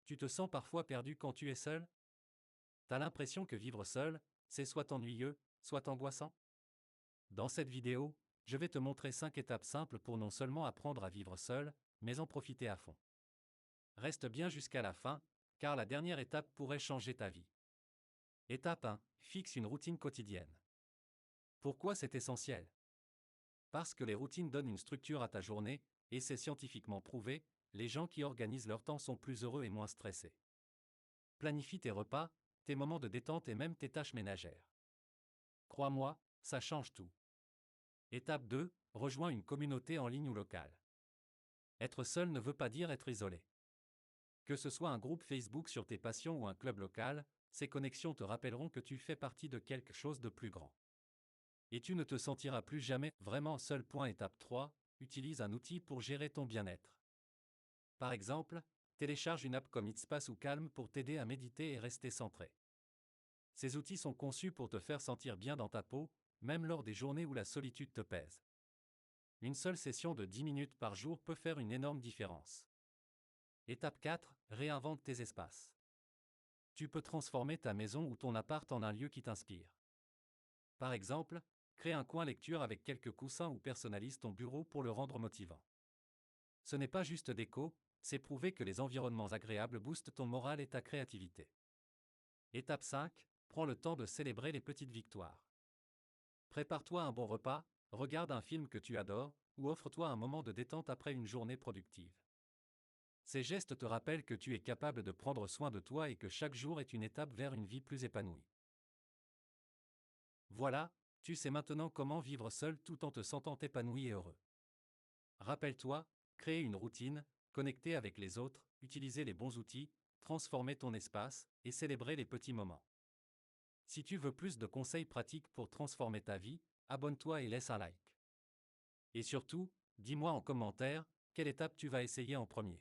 Tu te sens parfois perdu quand tu es seul? T'as l'impression que vivre seul, c'est soit ennuyeux, soit angoissant? Dans cette vidéo, je vais te montrer 5 étapes simples pour non seulement apprendre à vivre seul, mais en profiter à fond. Reste bien jusqu'à la fin, car la dernière étape pourrait changer ta vie. Étape 1. Fixe une routine quotidienne. Pourquoi c'est essentiel? Parce que les routines donnent une structure à ta journée, et c'est scientifiquement prouvé, les gens qui organisent leur temps sont plus heureux et moins stressés. Planifie tes repas, tes moments de détente et même tes tâches ménagères. Crois-moi, ça change tout. Étape 2. Rejoins une communauté en ligne ou locale. Être seul ne veut pas dire être isolé. Que ce soit un groupe Facebook sur tes passions ou un club local, ces connexions te rappelleront que tu fais partie de quelque chose de plus grand. Et tu ne te sentiras plus jamais vraiment seul. Étape 3. Utilise un outil pour gérer ton bien-être. Par exemple, télécharge une app comme Headspace ou Calm pour t'aider à méditer et rester centré. Ces outils sont conçus pour te faire sentir bien dans ta peau, même lors des journées où la solitude te pèse. Une seule session de 10 minutes par jour peut faire une énorme différence. Étape 4. Réinvente tes espaces. Tu peux transformer ta maison ou ton appart en un lieu qui t'inspire. Par exemple, crée un coin lecture avec quelques coussins ou personnalise ton bureau pour le rendre motivant. Ce n'est pas juste déco, c'est prouvé que les environnements agréables boostent ton moral et ta créativité. Étape 5. Prends le temps de célébrer les petites victoires. Prépare-toi un bon repas, regarde un film que tu adores, ou offre-toi un moment de détente après une journée productive. Ces gestes te rappellent que tu es capable de prendre soin de toi et que chaque jour est une étape vers une vie plus épanouie. Voilà, tu sais maintenant comment vivre seul tout en te sentant épanoui et heureux. Rappelle-toi, créer une routine, connecter avec les autres, utiliser les bons outils, transformer ton espace et célébrer les petits moments. Si tu veux plus de conseils pratiques pour transformer ta vie, abonne-toi et laisse un like. Et surtout, dis-moi en commentaire, quelle étape tu vas essayer en premier.